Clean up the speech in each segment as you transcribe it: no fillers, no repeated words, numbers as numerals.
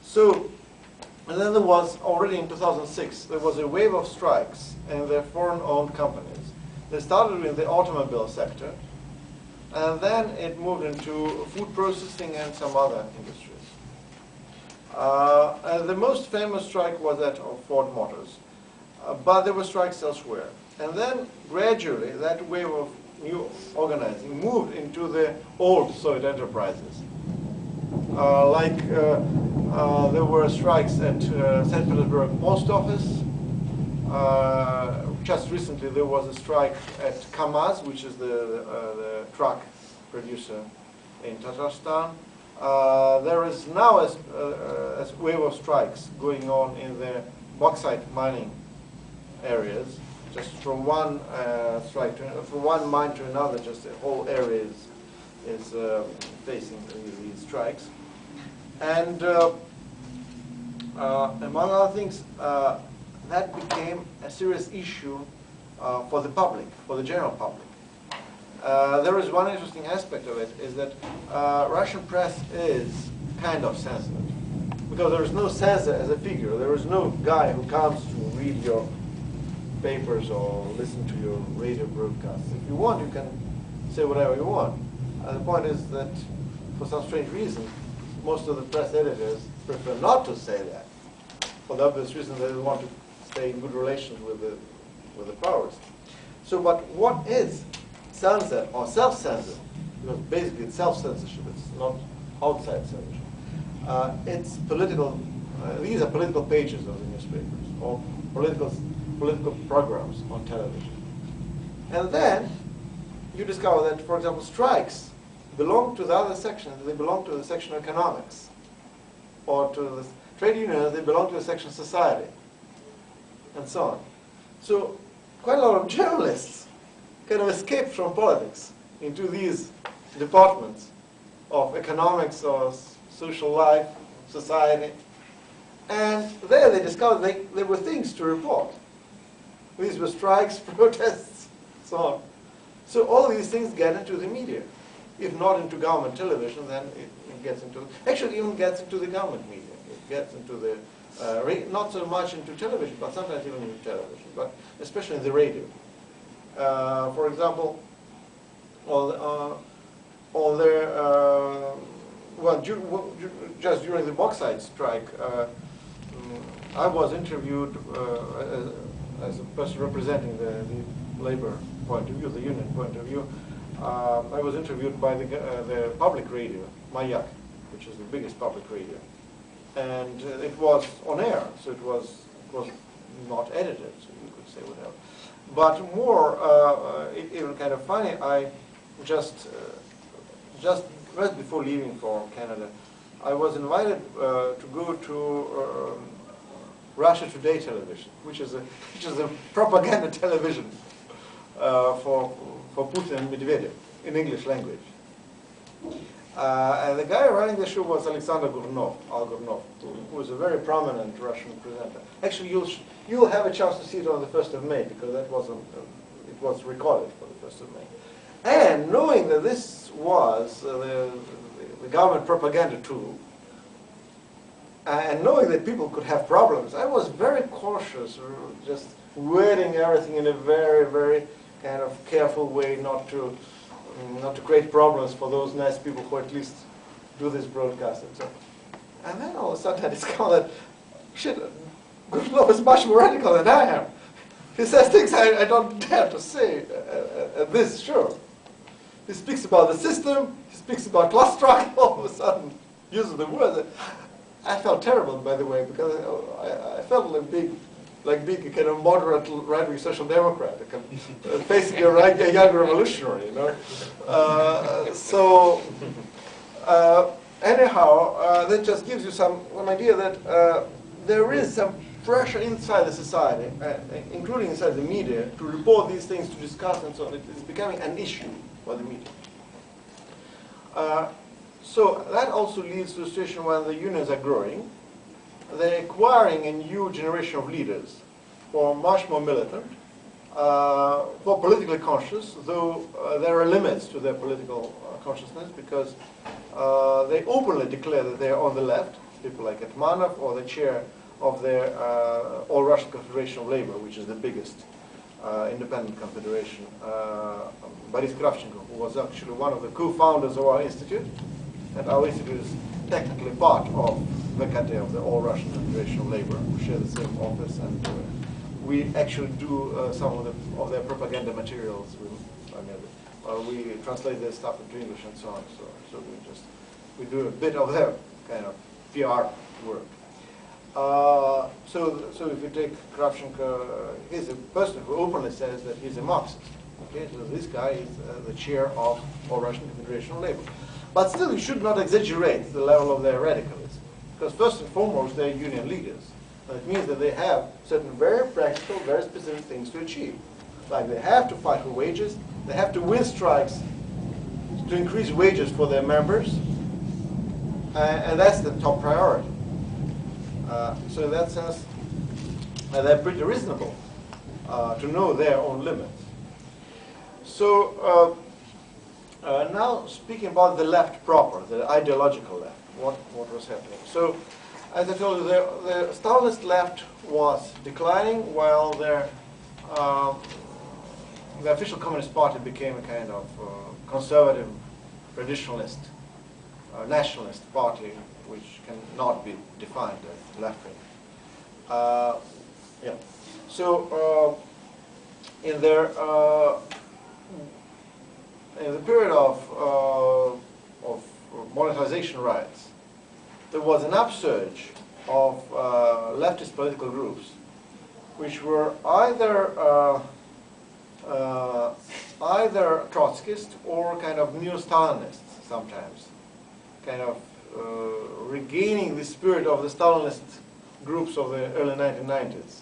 So, and then there was, already in 2006, there was a wave of strikes in the foreign-owned companies. They started in the automobile sector, and then it moved into food processing and some other industries. And the most famous strike was that of Ford Motors, but there were strikes elsewhere. And then gradually that wave of new organizing moved into the old Soviet enterprises. There were strikes at St. Petersburg post office. Just recently there was a strike at Kamaz, which is the truck producer in Tatarstan. There is now a wave of strikes going on in the bauxite mining areas. Just from one strike from one mine to another, just the whole area is facing these strikes. And among other things, that became a serious issue for the public, for the general public. There is one interesting aspect of it, is that Russian press is kind of censored. Because there is no censor as a figure. There is no guy who comes to read your papers or listen to your radio broadcasts. If you want, you can say whatever you want. The point is that, for some strange reason, most of the press editors prefer not to say that. For the obvious reason they want to stay in good relations with the powers. So, but what is censored or self-censored? Because basically it's self-censorship, it's not outside censorship. It's political, these are political pages of the newspapers, or political programs on television. And then you discover that, for example, strikes belong to the other section. They belong to the section of economics. Or to the trade unions, they belong to the section of society. And so on. So quite a lot of journalists kind of escaped from politics into these departments of economics or social life, society. And there they discovered there were things to report. These were strikes, protests, so on. So all these things get into the media. If not into government television, then it gets into, actually even gets into the government media. It gets into the, not so much into television, but sometimes even into television, but especially in the radio. For example, just during the bauxite strike, I was interviewed as a person representing the labor point of view, the union point of view. I was interviewed by the public radio, Mayak, which is the biggest public radio, and it was on air, so it was not edited, so you could say whatever. But more, even kind of funny, I just right before leaving for Canada, I was invited to go to Russia Today television, which is a propaganda television for Putin and Medvedev in English language. And the guy running the show was Alexander Gurnov, who was a very prominent Russian presenter. Actually, you'll have a chance to see it on the 1st of May, because that wasn't, it was recorded for the 1st of May. And knowing that this was the government propaganda tool, and knowing that people could have problems, I was very cautious, just wording everything in a very, very kind of careful way, not to create problems for those nice people who at least do this broadcast and so on. And then all of a sudden I discovered that, shit, Gurnov is much more radical than I am. He says things I don't dare to say at this show. He speaks about the system, he speaks about class struggle, all of a sudden uses the words. I felt terrible, by the way, because I felt like being a kind of moderate right-wing social democrat, facing a young revolutionary, you know. Anyhow, that just gives you some idea that there is some pressure inside the society, including inside the media, to report these things, to discuss and so on. It's becoming an issue for the media. So that also leads to a situation where the unions are growing. They're acquiring a new generation of leaders who are much more militant, who are politically conscious, though there are limits to their political consciousness, because they openly declare that they are on the left, people like Etmanov, or the chair of the All-Russian Confederation of Labor, which is the biggest independent confederation, Boris Kagarlitsky, who was actually one of the co-founders of our institute. And our institute is technically part of VKT, of the All-Russian Confederation of Labor. We share the same office, and we actually do some of their propaganda materials. We translate their stuff into English and so on. So we do a bit of their kind of PR work. So if you take Kravchenko, he's a person who openly says that he's a Marxist. Okay, so this guy is the chair of All-Russian Confederation of Labor. But still, you should not exaggerate the level of their radicalism, because first and foremost, they're union leaders. And it means that they have certain very practical, very specific things to achieve. Like they have to fight for wages, they have to win strikes to increase wages for their members, and that's the top priority. So in that sense, they're pretty reasonable to know their own limits. So now speaking about the left proper, the ideological left, what was happening. So as I told you, the Stalinist left was declining, while the official Communist Party became a kind of conservative, traditionalist, nationalist party, which cannot be defined as left-wing. Yeah. So in the period of monetization rights, there was an upsurge of leftist political groups, which were either Trotskyist or kind of neo-Stalinists sometimes, kind of regaining the spirit of the Stalinist groups of the early 1990s,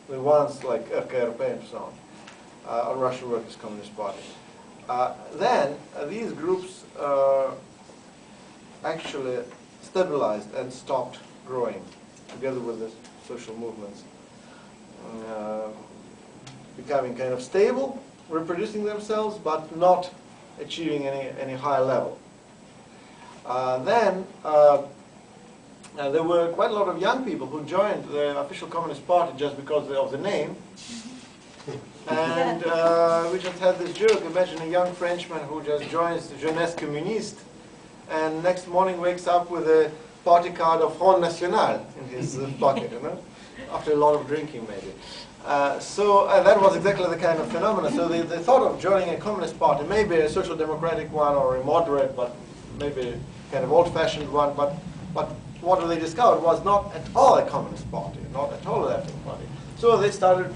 the ones like RKRP and so on, Russian Workers' Communist Party. Then these groups actually stabilized and stopped growing together with the social movements, becoming kind of stable, reproducing themselves, but not achieving any higher level. Then there were quite a lot of young people who joined the official Communist Party just because of the name. And we just had this joke: imagine a young Frenchman who just joins the Jeunesse Communiste and next morning wakes up with a party card of Front National in his pocket, you know, after a lot of drinking maybe. So that was exactly the kind of phenomenon. So they thought of joining a communist party, maybe a social democratic one or a moderate, but maybe kind of old-fashioned one. But what they discovered was not at all a communist party, not at all a left-wing party. So they started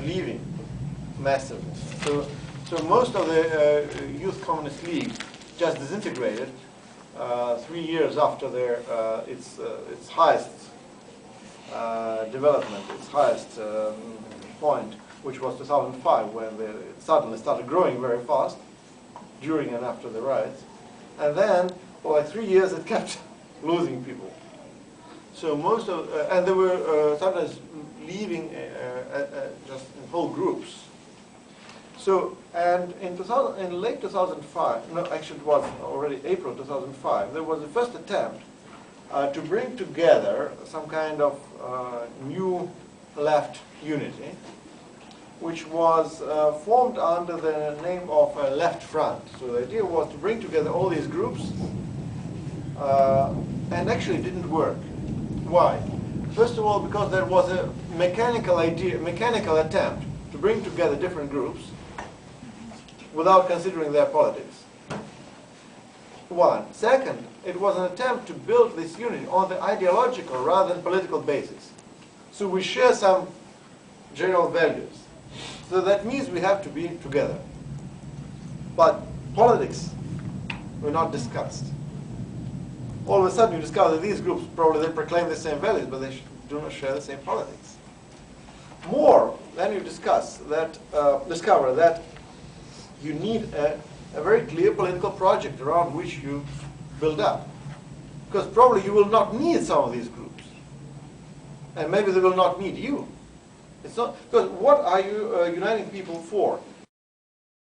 leaving massively. So most of the Youth Communist League just disintegrated 3 years after its highest development, its highest point, which was 2005, when it suddenly started growing very fast during and after the riots. And then for like 3 years it kept losing people. So most of, and they were sometimes leaving just in whole groups. So, and in late 2005, no, actually it was already April 2005, there was the first attempt to bring together some kind of new left unity, which was formed under the name of Left Front. So the idea was to bring together all these groups, and actually it didn't work. Why? First of all, because there was a mechanical attempt to bring together different groups without considering their politics. One. Second, it was an attempt to build this unity on the ideological rather than political basis. So we share some general values. So that means we have to be together. But politics were not discussed. All of a sudden you discover that these groups probably they proclaim the same values, but they do not share the same politics. More, then you discover that you need a very clear political project around which you build up. Because probably you will not need some of these groups. And maybe they will not need you. It's not, because what are you uniting people for?